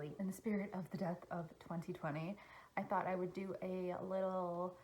finally, in the spirit of the death of 2020, I thought I would do a little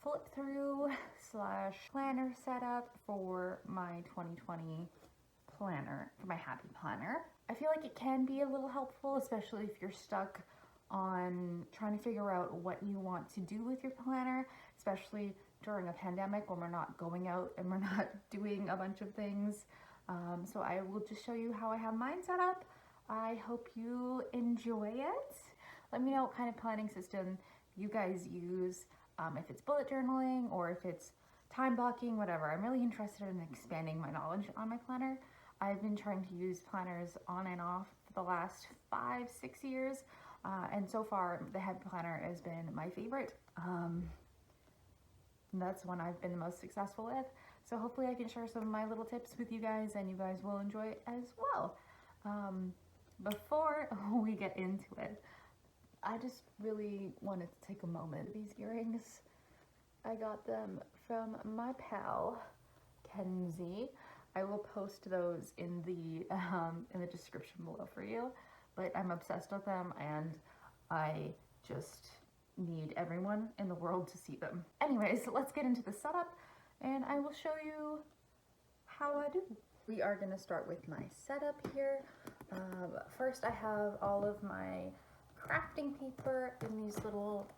flip through slash planner setup for my 2020 planner, for my happy planner. I feel like it can be a little helpful, especially if you're stuck on trying to figure out what you want to do with your planner, especially during a pandemic when we're not going out and we're not doing a bunch of things. So I will just show you how I have mine set up. I hope you enjoy it. Let me know what kind of planning system you guys use, if it's bullet journaling or if it's time blocking, whatever. I'm really interested in expanding my knowledge on my planner. I've been trying to use planners on and off for the last 5-6 years, and so far the head planner has been my favorite. That's one I've been the most successful with. So hopefully I can share some of my little tips with you guys and you guys will enjoy it as well. Before we get into it, I just really wanted to take a moment. These earrings, I got them from my pal, Kenzie. I will post those in the description below for you, but I'm obsessed with them and I just need everyone in the world to see them. Anyways, let's get into the setup and I will show you how I do. We are going to start with my setup here. First I have all of my crafting paper in these little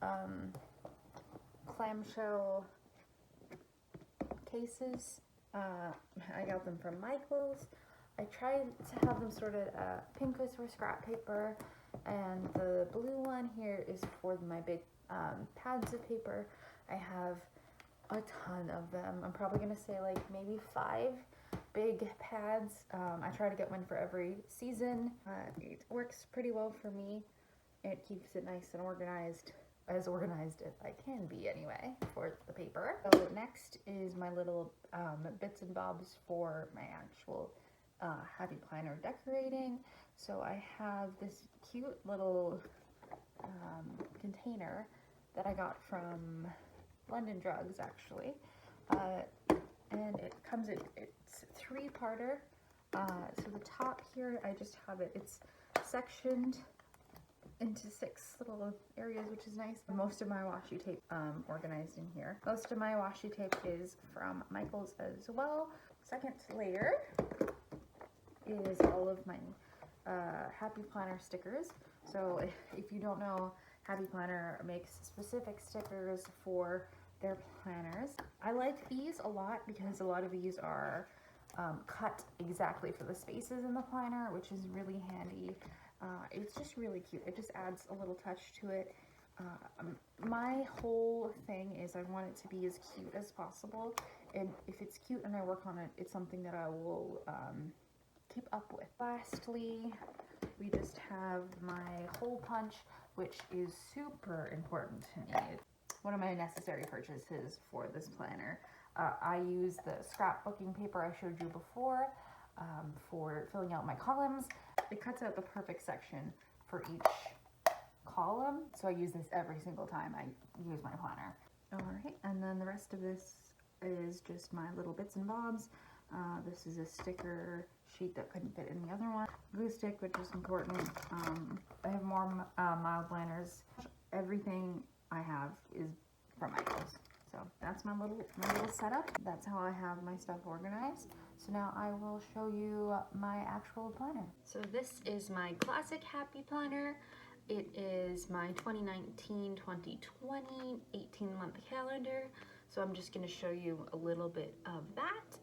clamshell cases. I got them from Michael's. I tried to have them sorted. Pink was for scrap paper and the blue one here is for my big pads of paper. I have a ton of them. I'm probably gonna say like maybe 5 big pads. I try to get one for every season. It works pretty well for me. It keeps it nice and organized, as organized as I can be anyway, for the paper. So next is my little bits and bobs for my actual happy planner decorating. So I have this cute little container that I got from London Drugs actually, and it comes in, it's 3-parter. So the top here, I just have it, it's sectioned into 6 little areas, which is nice. Most of my washi tape organized in here. Most of my washi tape is from Michael's as well. Second layer is all of my Happy Planner stickers. So if you don't know, Happy Planner makes specific stickers for their planners. I like these a lot because a lot of these are cut exactly for the spaces in the planner, which is really handy. It's just really cute. It just adds a little touch to it. My whole thing is I want it to be as cute as possible, and if it's cute and I work on it, it's something that I will keep up with. Lastly, we just have my hole punch, which is super important to me. It's one of my necessary purchases for this planner. I use the scrapbooking paper I showed you before for filling out my columns. It cuts out the perfect section for each column, so I use this every single time I use my planner. Alright, and then the rest of this is just my little bits and bobs. This is a sticker sheet that couldn't fit in the other one. Glue stick, which is important. I have more mild liners. Everything I have is from Michael's. So that's my little setup. That's how I have my stuff organized. So now I will show you my actual planner. So this is my classic happy planner. It is my 2019-2020 18-month calendar. So I'm just going to show you a little bit of that.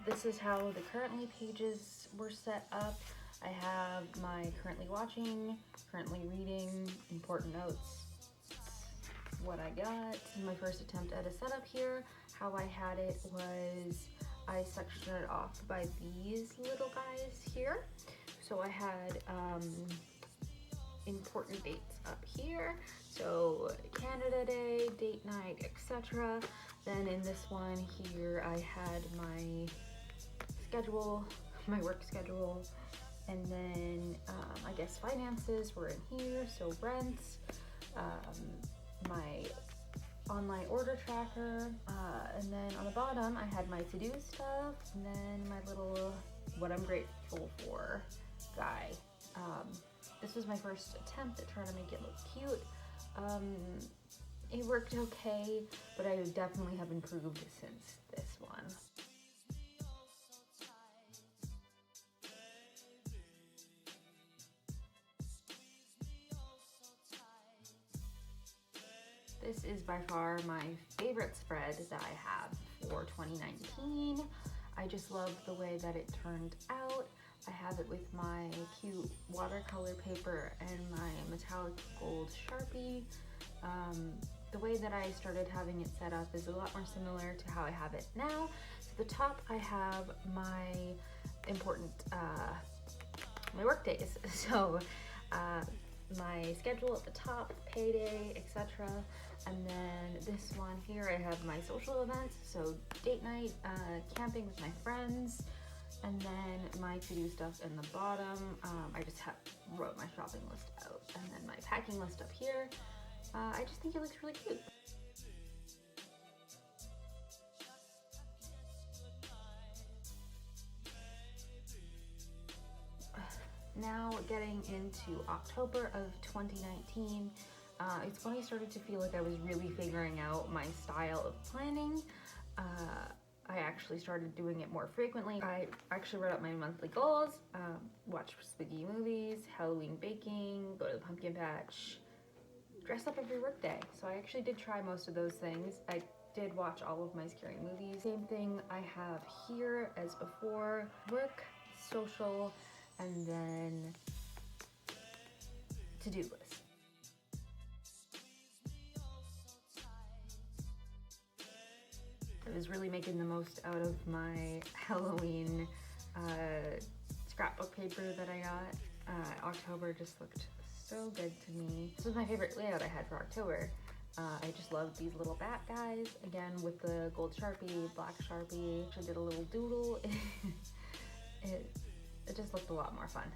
This is how the currently pages were set up. I have my currently watching, currently reading, important notes, what I got. My first attempt at a setup here. How I had it was I sectioned it off by these little guys here. So I had important dates up here. So Canada Day, date night, etc. Then in this one here, I had my schedule, my work schedule, and then I guess finances were in here, so rents, my online order tracker, and then on the bottom I had my to-do stuff, and then my little what I'm grateful for guy. This was my first attempt at trying to make it look cute. It worked okay, but I definitely have improved since this one. This is by far my favorite spread that I have for 2019. I just love the way that it turned out. I have it with my cute watercolor paper and my metallic gold Sharpie. The way that I started having it set up is a lot more similar to how I have it now. So the top I have my important, my work days. So my schedule at the top, payday, etc. And then this one here, I have my social events, so date night, camping with my friends, and then my to-do stuff in the bottom. I just wrote my shopping list out, and then my packing list up here. I just think it looks really cute. Now getting into October of 2019, it's when I started to feel like I was really figuring out my style of planning. I actually started doing it more frequently. I actually wrote out my monthly goals, watch spooky movies, Halloween baking, go to the pumpkin patch, dress up every workday. So I actually did try most of those things. I did watch all of my scary movies. Same thing I have here as before: work, social, and then to-do list. I was really making the most out of my Halloween scrapbook paper that I got. October just looked so good to me. This was my favorite layout I had for October. I just loved these little bat guys, again with the gold Sharpie, black Sharpie. I did a little doodle. It just looked a lot more fun.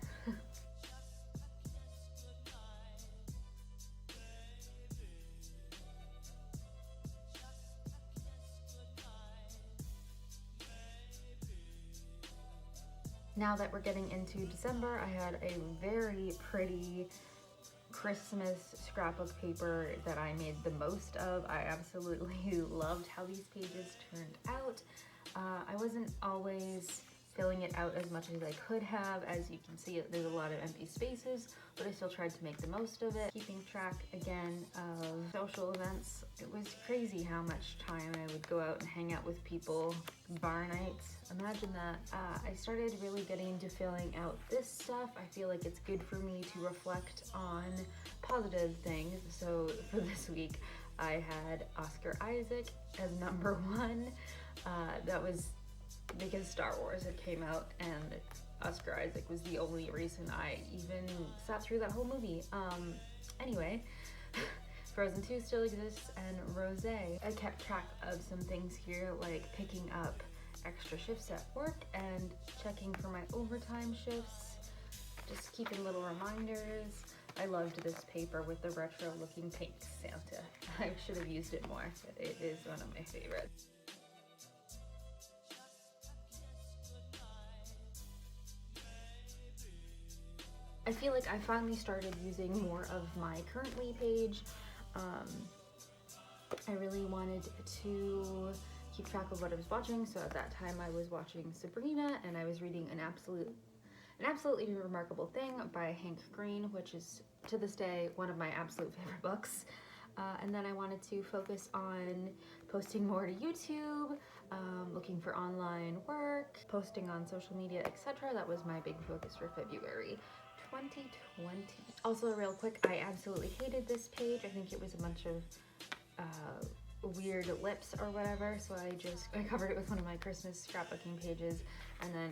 Now that we're getting into December, I had a very pretty Christmas scrapbook paper that I made the most of. I absolutely loved how these pages turned out. I wasn't always filling it out as much as I could have. As you can see, there's a lot of empty spaces, but I still tried to make the most of it. Keeping track again of social events. It was crazy how much time I would go out and hang out with people. Bar nights, imagine that. I started really getting into filling out this stuff. I feel like it's good for me to reflect on positive things. So for this week, I had Oscar Isaac as number one. That was because Star Wars had came out, and Oscar Isaac was the only reason I even sat through that whole movie. Anyway, Frozen 2 still exists, and Rosé. I kept track of some things here, like picking up extra shifts at work and checking for my overtime shifts, just keeping little reminders. I loved this paper with the retro looking pink Santa. I should have used it more, but it is one of my favorites. I feel like I finally started using more of my currently page. I really wanted to keep track of what I was watching, so at that time I was watching Sabrina, and I was reading an absolutely remarkable thing by Hank Green, which is to this day one of my absolute favorite books. And then I wanted to focus on posting more to YouTube, looking for online work, posting on social media, etc. That was my big focus for February 2020. Also, real quick, I absolutely hated this page. I think it was a bunch of weird lips or whatever, so I covered it with one of my Christmas scrapbooking pages, and then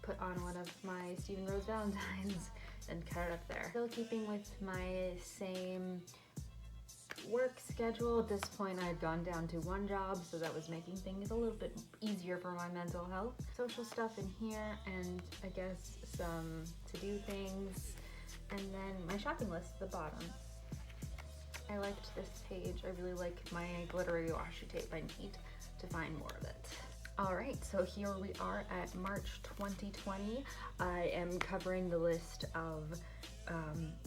put on one of my Stephen Rose Valentines and cut it up there. Still keeping with my same work schedule. At this point, I had gone down to one job, so that was making things a little bit easier for my mental health. Social stuff in here, and I guess some to-do things, and then my shopping list at the bottom. I liked this page. I really like my glittery washi tape. I need to find more of it. All right, so here we are at March 2020. I am covering the list of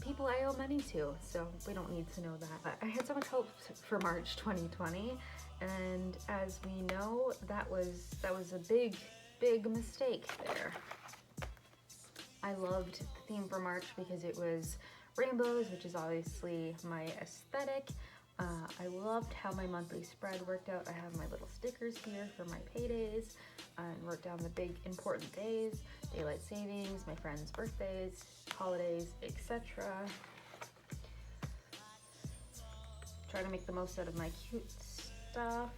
people I owe money to, so we don't need to know that. But I had so much hope for March 2020, and as we know, that was a big mistake there. I loved the theme for March because it was rainbows, which is obviously my aesthetic. I loved how my monthly spread worked out. I have my little stickers here for my paydays and wrote down the big important days, daylight savings, my friends' birthdays, holidays, etc. Try to make the most out of my cute stuff.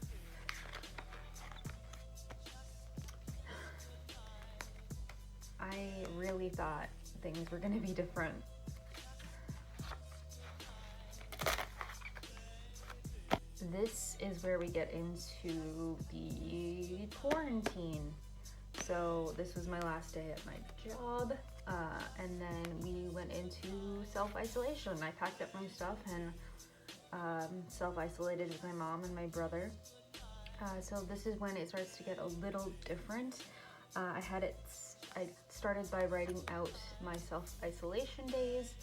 I really thought things were going to be different. This is where we get into the quarantine. So this was my last day at my job, and then we went into self-isolation. I packed up my stuff and self-isolated with my mom and my brother. So this is when it starts to get a little different. I started by writing out my self-isolation days,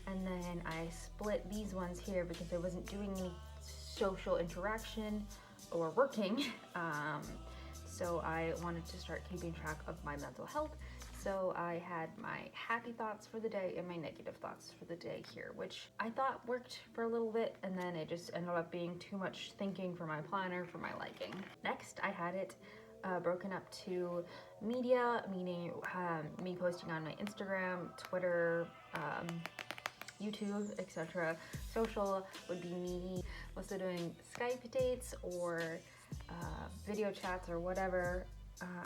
and then I split these ones here because I wasn't doing any social interaction or working, so I wanted to start keeping track of my mental health. So I had my happy thoughts for the day and my negative thoughts for the day here, which I thought worked for a little bit, and then it just ended up being too much thinking for my planner for my liking. Next, I had it broken up to media, meaning me posting on my Instagram, Twitter, YouTube, etc. Social would be me also doing Skype dates or video chats or whatever.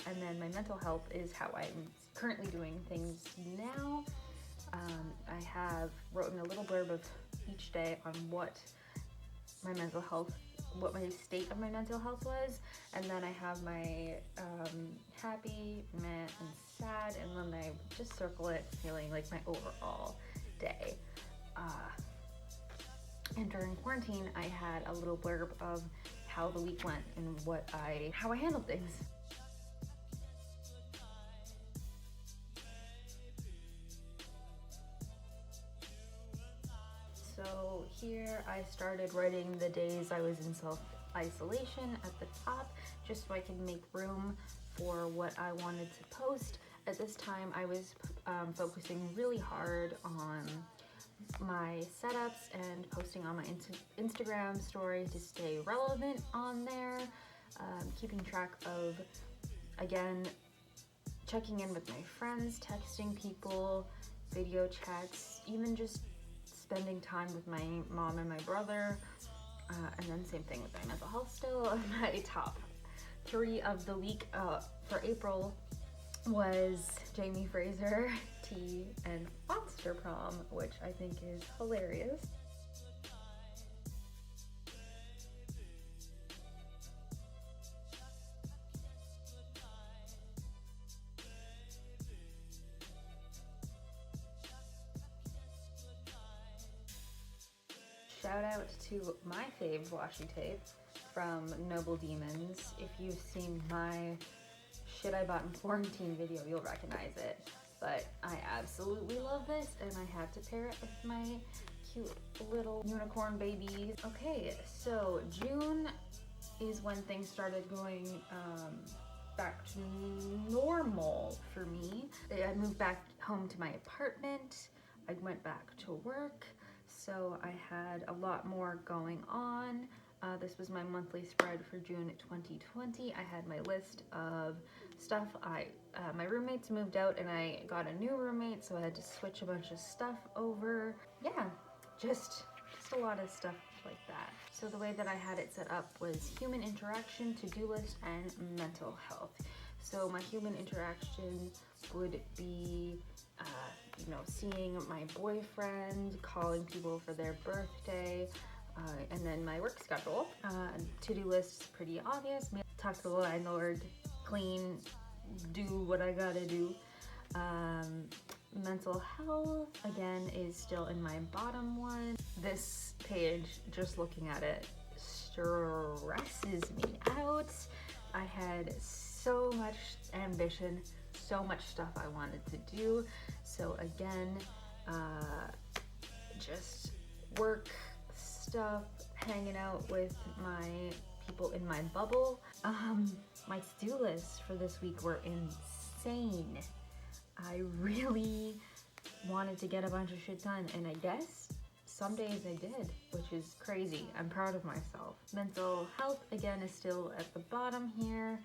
And then my mental health is how I'm currently doing things now. I have written a little blurb of each day on what my state of my mental health was, and then I have my happy, meh, and sad, and then I just circle it, feeling like my overall day. And during quarantine, I had a little blurb of how the week went and how I handled things. So here I started writing the days I was in self-isolation at the top, just so I could make room for what I wanted to post. At this time, I was focusing really hard on my setups and posting on my Instagram story to stay relevant on there, keeping track of, again, checking in with my friends, texting people, video chats, even just spending time with my mom and my brother, and then same thing with my mental health still. My top 3 of the week for April was Jamie Fraser, tea, and Monster Prom, which I think is hilarious. Shout out to my fave washi tape from Noble Demons. If you've seen my shit I bought in quarantine video, you'll recognize it. But I absolutely love this, and I had to pair it with my cute little unicorn babies. Okay, so June is when things started going back to normal for me. I moved back home to my apartment. I went back to work, so I had a lot more going on. This was my monthly spread for June 2020. I had my list of stuff. My roommates moved out and I got a new roommate, so I had to switch a bunch of stuff over. Yeah, just a lot of stuff like that. So the way that I had it set up was human interaction, to-do list, and mental health. So my human interaction would be seeing my boyfriend, calling people for their birthday, and then my work schedule. To-do list is pretty obvious. Talk to the landlord, clean, do what I gotta do. Mental health, again, is still in my bottom one. This page, just looking at it, stresses me out. I had so much ambition, so much stuff I wanted to do. So again, just work stuff, hanging out with my people in my bubble. My to-do lists for this week were insane. I really wanted to get a bunch of shit done, and I guess some days I did, which is crazy. I'm proud of myself. Mental health, again, is still at the bottom here.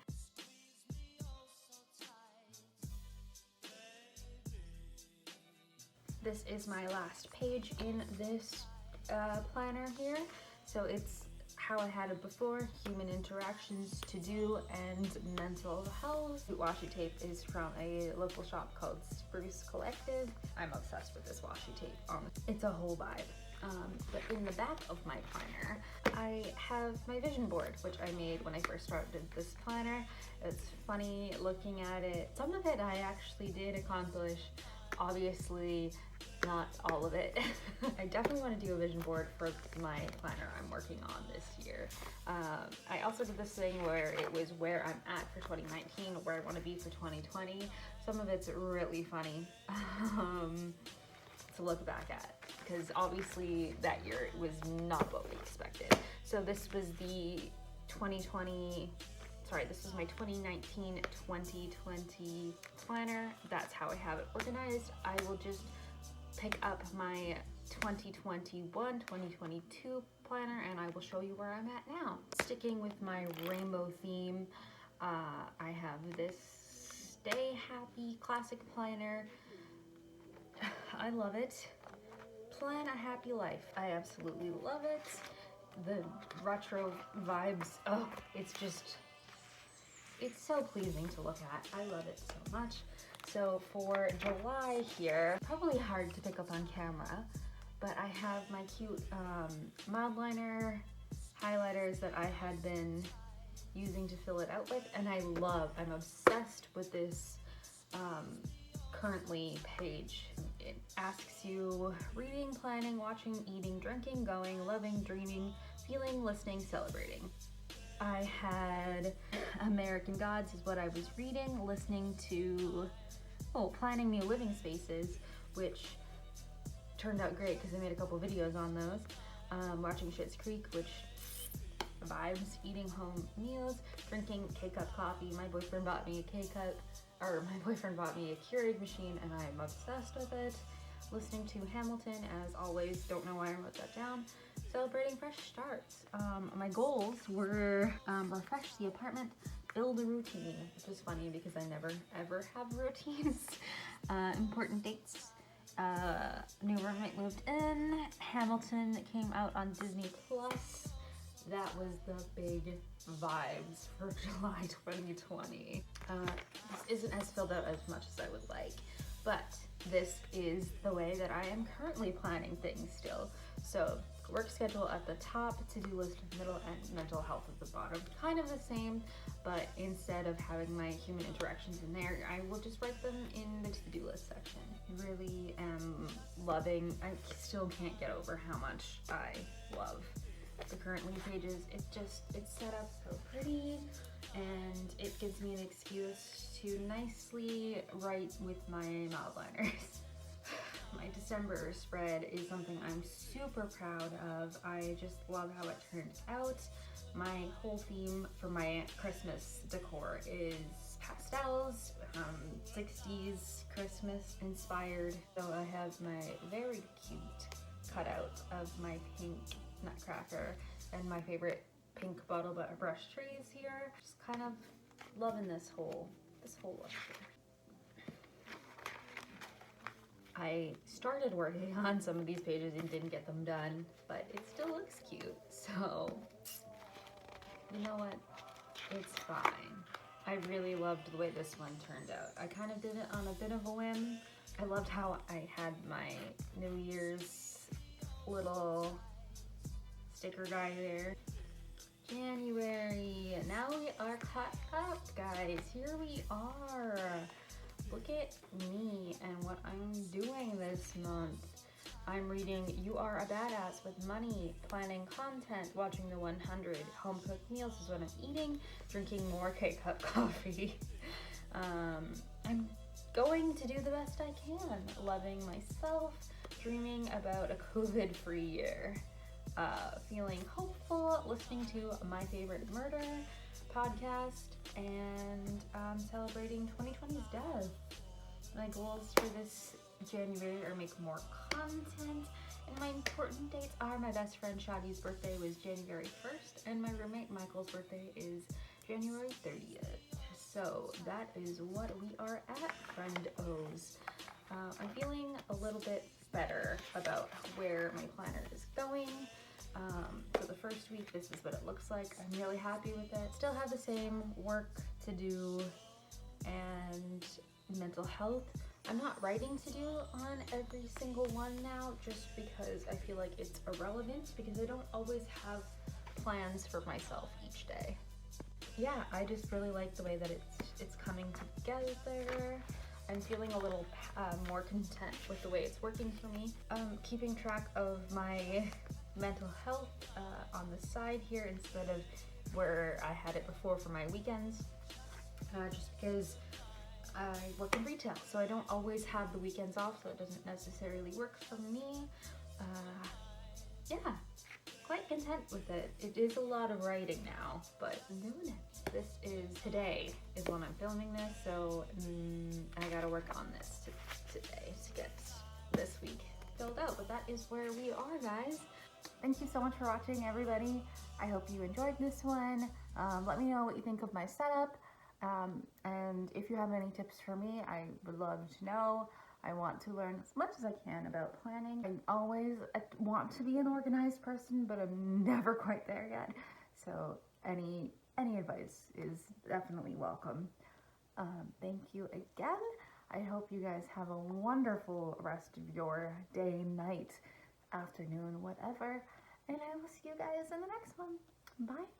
This is my last page in this planner here. So it's how I had it before, human interactions, to do, and mental health. The washi tape is from a local shop called Spruce Collective. I'm obsessed with this washi tape. It's a whole vibe. But in the back of my planner, I have my vision board, which I made when I first started this planner. It's funny looking at it. Some of it I actually did accomplish, obviously not all of it. I definitely want to do a vision board for my planner I'm working on this year. I also did this thing where it was where I'm at for 2019, where I want to be for 2020. Some of it's really funny to look back at, because obviously that year it was not what we expected. So this was the 2020, sorry, this was my 2019-2020 planner. That's how I have it organized. I will just pick up my 2021-2022 planner and I will show you where I'm at now. Sticking with my rainbow theme, I have this Stay Happy Classic Planner. I love it. Plan a happy life. I absolutely love it. The retro vibes, oh, it's so pleasing to look at. I love it so much. So for July here, probably hard to pick up on camera, but I have my cute mild liner highlighters that I had been using to fill it out with, and I'm obsessed with this currently page. It asks you reading, planning, watching, eating, drinking, going, loving, dreaming, feeling, listening, celebrating. I had American Gods is what I was reading, listening to, planning new living spaces, which turned out great because I made a couple videos on those. Watching Schitt's Creek, which vibes, eating home meals, drinking K-Cup coffee. My boyfriend bought me a Keurig machine and I'm obsessed with it. Listening to Hamilton, as always, don't know why I wrote that down. Celebrating fresh starts. My goals were refresh the apartment, build a routine, which is funny because I never ever have routines. Important dates. New roommate moved in. Hamilton came out on Disney Plus. That was the big vibes for July 2020. This isn't as filled out as much as I would like, but this is the way that I am currently planning things still. So work schedule at the top, to-do list in the middle, and mental health at the bottom. Kind of the same, but instead of having my human interactions in there, I will just write them in the to-do list section. Really am loving, I still can't get over how much I love the currently pages. It's set up so pretty, and it gives me an excuse to nicely write with my mild liners. My December spread is something I'm super proud of. I just love how it turned out. My whole theme for my Christmas decor is pastels, 60s Christmas inspired. So I have my very cute cutout of my pink nutcracker and my favorite pink bottle brush trees here. Just kind of loving this whole look here. I started working on some of these pages and didn't get them done, but it still looks cute. So, you know what? It's fine. I really loved the way this one turned out. I kind of did it on a bit of a whim. I loved how I had my New Year's little sticker guy there. January, now we are caught up, guys. Here we are. look at me and what I'm doing this month. I'm reading You Are a Badass with Money, planning content, watching the 100, home cooked meals is what I'm eating, drinking more K-cup coffee. I'm going to do the best I can, loving myself, dreaming about a COVID-free year, feeling hopeful, listening to My Favorite Murder podcast, and celebrating 2020's death. My goals for this January are make more content, and my important dates are my best friend Shadi's birthday was January 1st, and my roommate Michael's birthday is January 30th. So that is what we are at, friend-os. I'm feeling a little bit better about where my planner is going. For the first week, this is what it looks like. I'm really happy with it. Still have the same work to do and mental health. I'm not writing to do on every single one now just because I feel like it's irrelevant because I don't always have plans for myself each day. Yeah, I just really like the way that it's coming together. I'm feeling a little more content with the way it's working for me. Keeping track of my mental health on the side here instead of where I had it before for my weekends, just because I work in retail, so I don't always have the weekends off, so it doesn't necessarily work for me. Yeah, quite content with it. It is a lot of writing now, but I'm doing it. Today is when I'm filming this, so I gotta work on this today to get this week filled out, but that is where we are, guys. Thank you so much for watching, everybody. I hope you enjoyed this one. Let me know what you think of my setup. And if you have any tips for me, I would love to know. I want to learn as much as I can about planning. I always want to be an organized person, but I'm never quite there yet. So any advice is definitely welcome. Thank you again. I hope you guys have a wonderful rest of your day, night, afternoon, whatever. And I will see you guys in the next one. Bye.